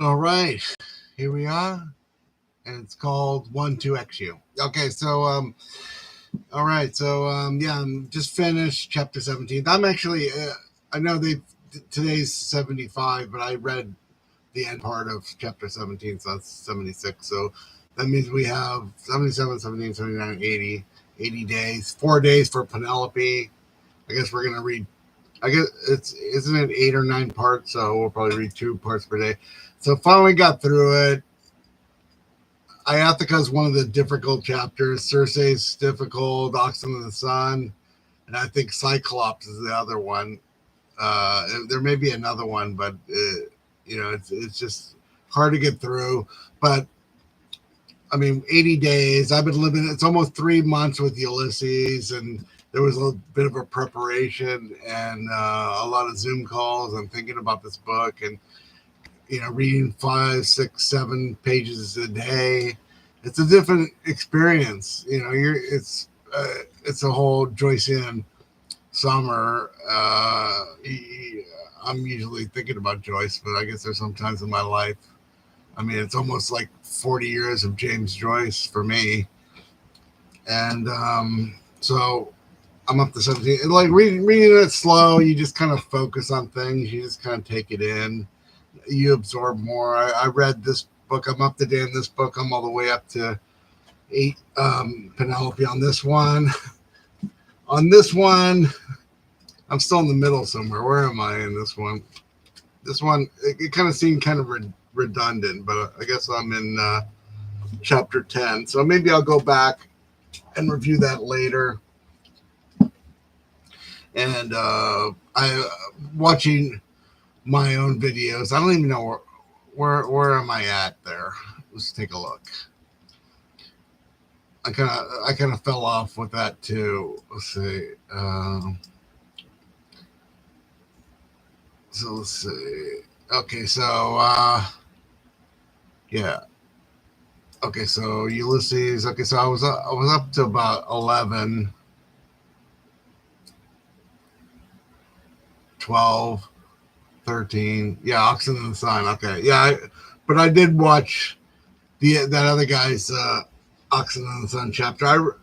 All right, here we are, and it's called 1-2XU. Okay, so all right, so yeah, I'm just finished chapter 17. I'm actually, I know today's 75, but I read the end part of chapter 17, so that's 76. So that means we have 77, 17, 79, 80, 80 days, 4 days for Penelope. I guess we're gonna read. I guess isn't it 8 or 9 parts? So we'll probably read 2 parts per day. So finally got through it. Iathaca is one of the difficult chapters. Circe's difficult. Oxen of the Sun, and I think Cyclops is the other one. There may be another one, but it's just hard to get through. But I mean, 80 days. I've been living. It's almost 3 months with Ulysses, and there was a bit of a preparation and a lot of Zoom calls. I'm thinking about this book, and reading 5, 6, 7 pages a day. It's a different experience. It's a whole Joycean summer. I'm usually thinking about Joyce, but I guess there's some times in my life. I mean, it's almost like 40 years of James Joyce for me. And so I'm up to 17. And like reading it slow, you just kind of focus on things. You just kind of take it in. You absorb more. I read this book. I'm up to date in this book. I'm all the way up to 8 Penelope on this one. On this one, I'm still in the middle somewhere. Where am I in this one? This one, it kind of seemed kind of redundant, but I guess I'm in chapter 10. So maybe I'll go back and review that later. And I watching my own videos. I don't even know where am I at there. Let's take a look. I kind of fell off with that too. Let's see. So let's see. Okay, so yeah. Okay, so Ulysses. Okay, so I was up to about 11, 12, 13. Yeah, Oxen and the Sun. Okay, yeah, but I did watch that other guy's Oxen and the Sun chapter.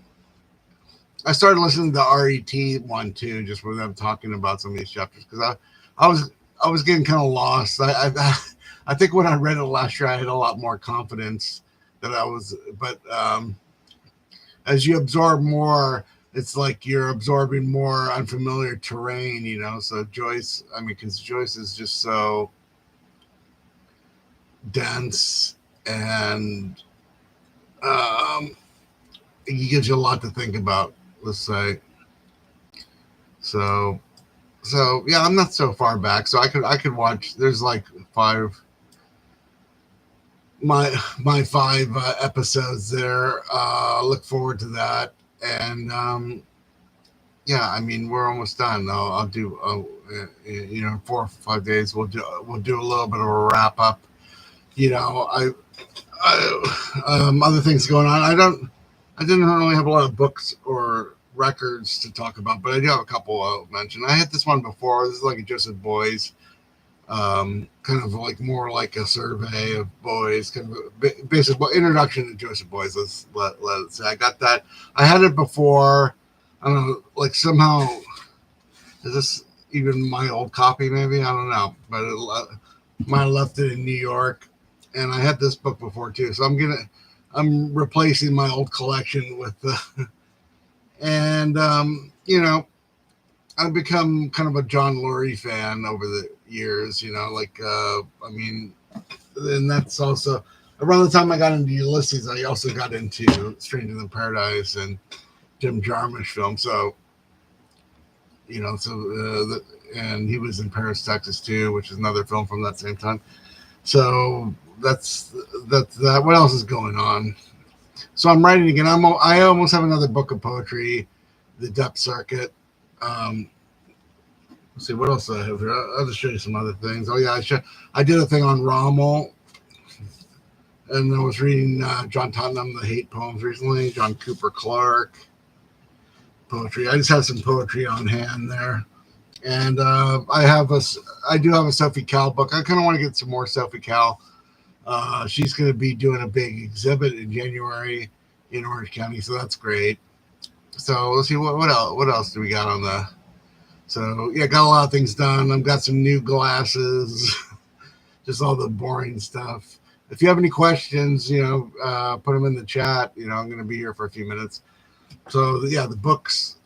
I started listening to the RET one too, just with them talking about some of these chapters because I was getting kind of lost. I think when I read it last year, I had a lot more confidence that I was. But as you absorb more, it's like you're absorbing more unfamiliar terrain, So Joyce, I mean, because Joyce is just so dense and it gives you a lot to think about. Let's say. So yeah, I'm not so far back. So I could watch. There's like 5. My 5 episodes there. Look forward to that. And yeah, I mean we're almost done. I'll do 4 or 5 days. We'll do a little bit of a wrap up. Other things going on. I didn't really have a lot of books or records to talk about, but I do have a couple I'll mention. I had this one before. This is like a Joseph Boys, kind of like more like a survey of boys, kind of a basic introduction to Joseph Boys. Let's say I got that. I had it before. I don't know, like somehow is this even my old copy? Maybe I don't know, but mine left it in New York, and I had this book before too. So I'm replacing my old collection with the. And, I've become kind of a John Lurie fan over the years, I mean, and that's also around the time I got into Ulysses, I also got into Stranger Than Paradise and Jim Jarmusch film. So, and he was in Paris, Texas too, which is another film from that same time. So that's that. What else is going on? So I'm writing again. I almost have another book of poetry, The Depth Circuit. Let's see, what else do I have here? I'll just show you some other things. Oh, yeah, I did a thing on Rommel. And I was reading John Tottenham, the Hate Poems recently, John Cooper Clarke, poetry. I just have some poetry on hand there. And I do have a Sophie Cal book. I kind of want to get some more Sophie Cal. She's going to be doing a big exhibit in January in Orange County, so that's great. So let's see what else. What else do we got on the? So yeah, got a lot of things done. I've got some new glasses, just all the boring stuff. If you have any questions, put them in the chat. I'm going to be here for a few minutes. So yeah, the books.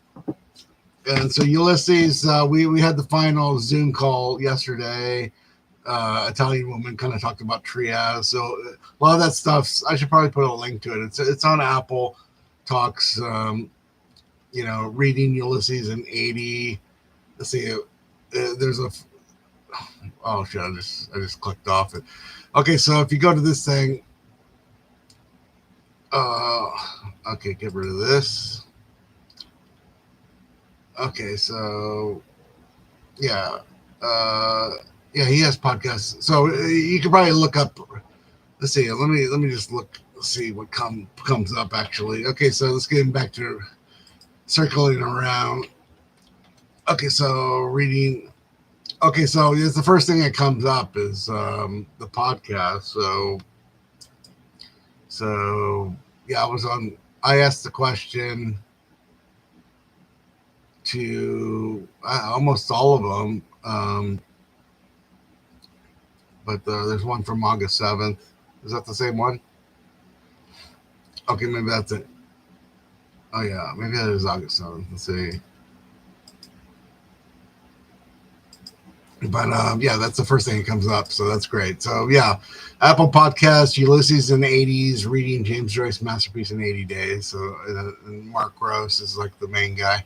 And so Ulysses, we had the final Zoom call yesterday. Italian woman kind of talked about triage. So a lot of that stuff, I should probably put a link to it. It's on Apple Talks. Reading Ulysses in 80. Let's see. There's a. Oh shit! I just clicked off it. Okay, so if you go to this thing, okay, get rid of this. Okay, so yeah, yeah, he has podcasts. So you can probably look up. Let's see. Let me just look. See what comes up actually. Okay, so let's get back to circling around. Okay, so reading. Okay, so it's the first thing that comes up is the podcast. So yeah, I asked the question to almost all of them, but there's one from August 7th. Is that the same one? Okay, maybe that's it. Oh yeah, maybe that is August 7th. Let's see. But yeah, that's the first thing that comes up, so that's great. So yeah, Apple Podcast, Ulysses in the 80s, reading James Joyce masterpiece in 80 days. So and Mark Gross is like the main guy,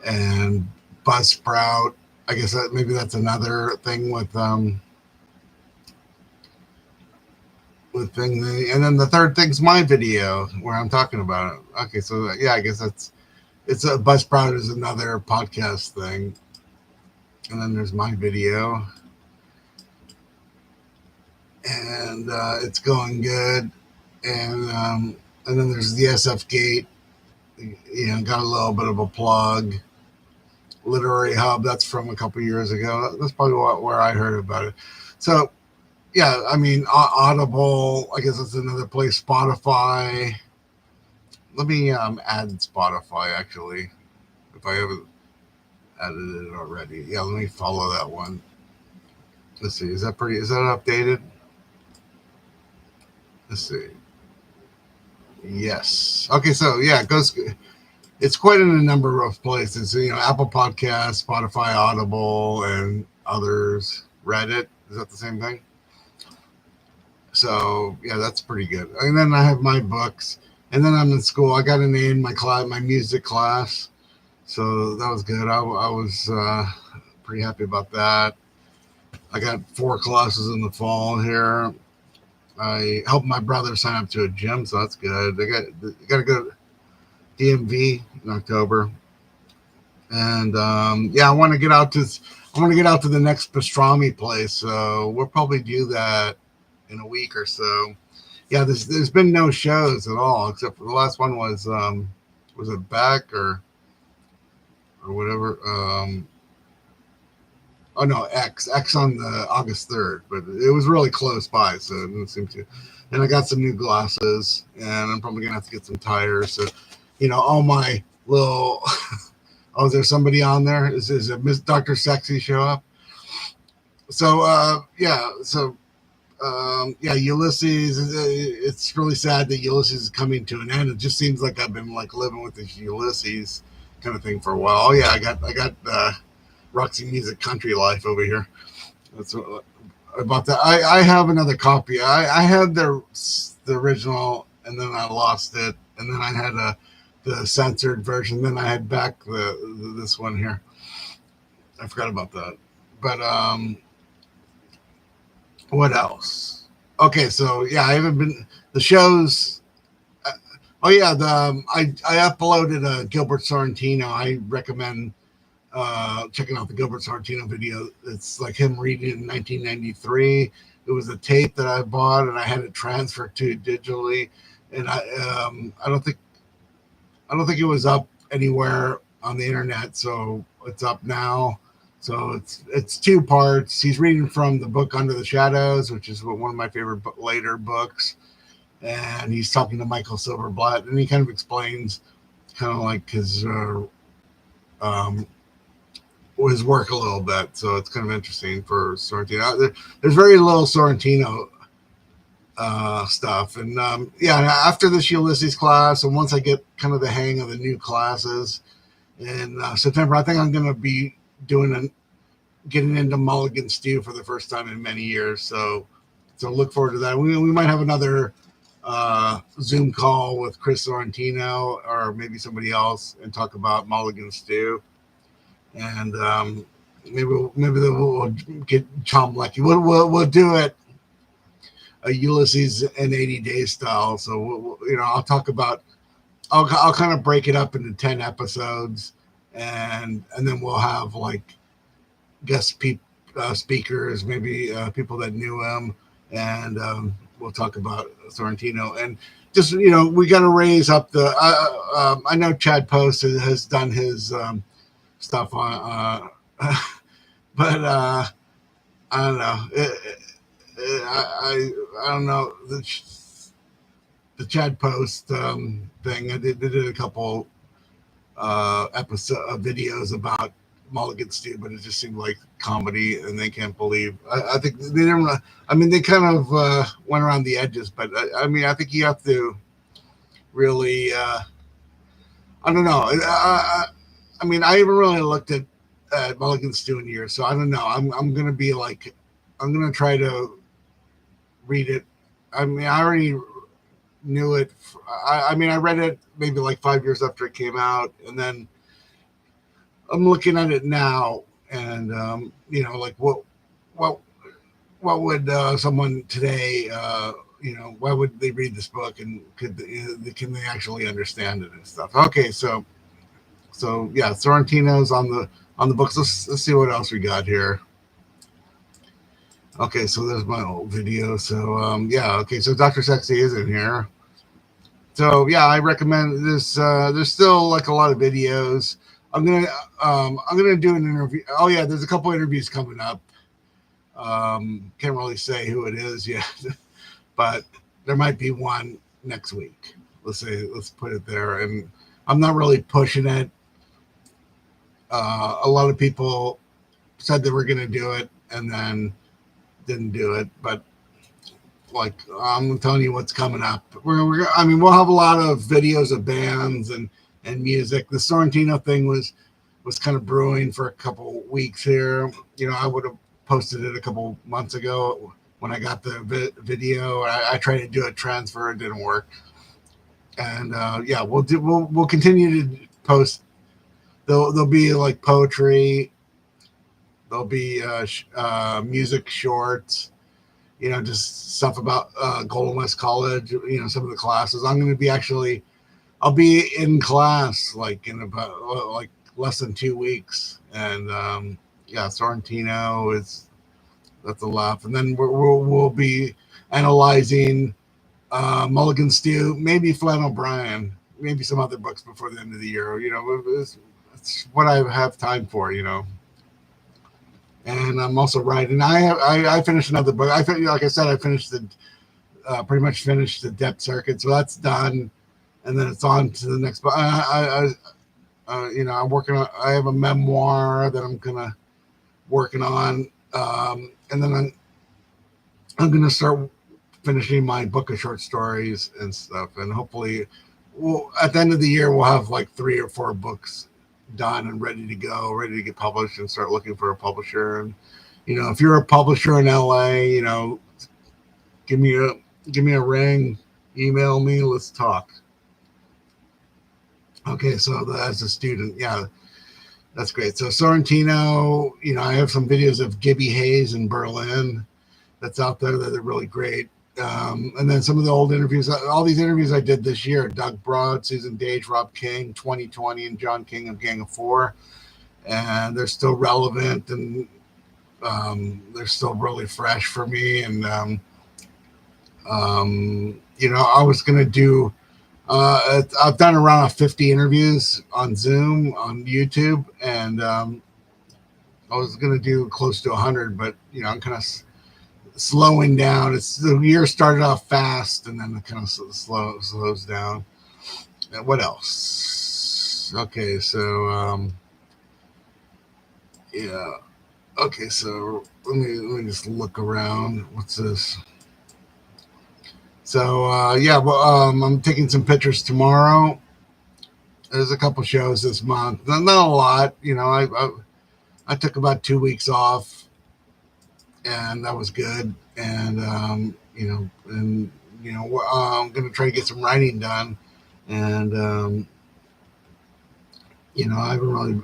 and Buzzsprout. I guess maybe that's another thing with thing. And then the third thing's my video where I'm talking about it. Okay, so yeah, I guess it's a Buzzsprout is another podcast thing. And then there's my video, and it's going good. And then there's the SF Gate. Got a little bit of a plug. Literary Hub. That's from a couple years ago. That's probably where I heard about it. So yeah, I mean Audible. I guess that's another place. Spotify. Let me add Spotify actually, if I haven't added it already. Yeah, let me follow that one. Let's see. Is that updated? Let's see. Yes. Okay, so yeah, it's quite in a number of places. Apple Podcasts, Spotify, Audible, and others. Reddit. Is that the same thing? So yeah, that's pretty good. And then I have my books. And then I'm in school. I got an A in my music class. So that was good. I was pretty happy about that. I got 4 classes in the fall here. I helped my brother sign up to a gym, so that's good. They got to go to DMV in October, and yeah, I want to get out to the next pastrami place. So we'll probably do that in a week or so. Yeah, there's been no shows at all except for the last one was it Beck or whatever. Oh no, X on the August 3rd, but it was really close by, so it didn't seem to. And I got some new glasses, and I'm probably gonna have to get some tires. So, all my little. Oh, is there somebody on there? Is it Miss Dr. Sexy show up? So yeah, yeah, Ulysses. It's really sad that Ulysses is coming to an end. It just seems like I've been like living with this Ulysses kind of thing for a while. Oh yeah, I got Roxy Music Country Life over here. That's what, about that. I have another copy. I had the original, and then I lost it, and then I had the censored version. Then I had back this one here. I forgot about that. But what else? Okay, so yeah, I haven't been the shows. Oh yeah, I uploaded a Gilbert Sorrentino. I recommend checking out the Gilbert Sorrentino video. It's like him reading in 1993. It was a tape that I bought, and I had it transferred to digitally. And I don't think it was up anywhere on the internet, so it's up now. So it's two parts. He's reading from the book Under the Shadows, which is one of my favorite later books, and he's talking to Michael Silverblatt, and he kind of explains kind of like his work a little bit. So it's kind of interesting for Sorrentino. There's very little Sorrentino stuff, and after this Ulysses class, and once I get kind of the hang of the new classes in September, I think I'm going to be getting into Mulligan Stew for the first time in many years. So look forward to that. We might have another Zoom call with Chris Sorrentino or maybe somebody else and talk about Mulligan Stew, and maybe we'll get Tom Lecky. We'll do it a Ulysses in 80 days style. So I'll talk about. I'll kind of break it up into 10 episodes, and then we'll have like guest speakers, maybe people that knew him, and we'll talk about Sorrentino. And just we got to raise up the. I know Chad Post has done his stuff on, but I don't know. I don't know the Chad Post thing. They did a couple videos about Mulligan Stew, but it just seemed like comedy, and they can't believe. I think they didn't. I mean, they kind of went around the edges, but I mean, I think you have to really. I don't know. I mean, I haven't really looked at Mulligan Stew in years, so I don't know. I'm gonna be like, I'm gonna try to read it. I mean, I already knew it. I mean, I read it maybe like 5 years after it came out, and then I'm looking at it now, and like what would someone today, why would they read this book, and can they actually understand it and stuff? Okay, so yeah, Sorrentino's on the books. Let's see what else we got here. Okay, so there's my old video. So okay, so Dr. Sexy is in here. So yeah, I recommend this. There's still like a lot of videos. I'm gonna do an interview. Oh yeah, there's a couple interviews coming up. Can't really say who it is yet, but there might be one next week. Let's put it there. And I'm not really pushing it. A lot of people said they were going to do it and then didn't do it, but like I'm telling you what's coming up. We'll have a lot of videos of bands and music. The Sorrentino thing was kind of brewing for a couple weeks here. I would have posted it a couple months ago when I got the video. I tried to do a transfer, it didn't work. And we'll continue to post. There'll be like poetry. There'll be music shorts. Just stuff about Golden West College. Some of the classes. I'll be in class like in about like less than 2 weeks, and Sorrentino that's a laugh. And then we'll be analyzing Mulligan Stew, maybe Flann O'Brien, maybe some other books before the end of the year. It's what I have time for. And I'm also writing. I finished another book. Like I said, I finished pretty much finished the Depth Circuit, so that's done. And then it's on to the next book. I'm working on. I have a memoir that I'm working on, and then I'm gonna start finishing my book of short stories and stuff. And hopefully, at the end of the year, we'll have like 3 or 4 books done and ready to go, ready to get published, and start looking for a publisher. And if you're a publisher in LA, give me a ring, email me, let's talk. Okay, so as a student, yeah, that's great. So Sorrentino, I have some videos of Gibby Hayes in Berlin that's out there that are really great. And then some of the old interviews, all these interviews I did this year, Doug Broad, Susan Dage, Rob King, 2020, and John King of Gang of Four. And they're still relevant, and they're still really fresh for me. And, I was going to do, I've done around 50 interviews on Zoom, on YouTube, and I was gonna do close to 100, but I'm kind of slowing down. It's the year started off fast, and then it kind of slows down. And what else? Okay, so yeah. Okay, so let me just look around. What's this? So yeah, well, I'm taking some pictures tomorrow. There's a couple shows this month. Not a lot, I took about 2 weeks off, and that was good. And I'm gonna try to get some writing done. And I haven't really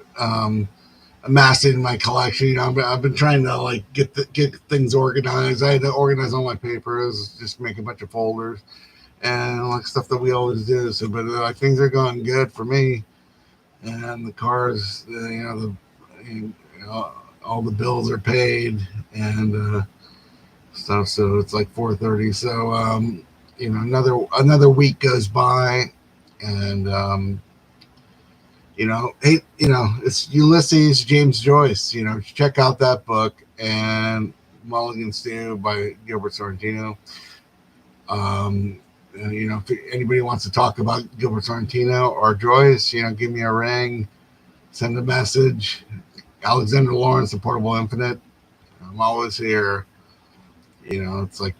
amassed it in my collection. I've been trying to like get things organized. I had to organize all my papers, just make a bunch of folders and like stuff that we always do. So, but things are going good for me, and the cars, all the bills are paid and stuff. So it's like 4:30. So another week goes by, and hey, it's Ulysses, James Joyce. Check out that book, and Mulligan Stew by Gilbert Sorrentino. If anybody wants to talk about Gilbert Sorrentino or Joyce, give me a ring, send a message. Alexander Lawrence, The Portable Infinite. I'm always here. It's like,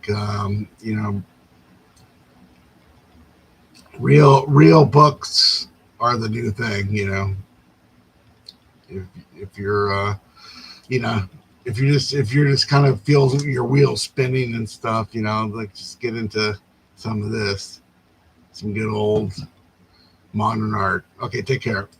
real books are the new thing. If you're, if you're just kind of feel your wheels spinning and stuff, like just get into some of this, some good old modern art. Okay, take care.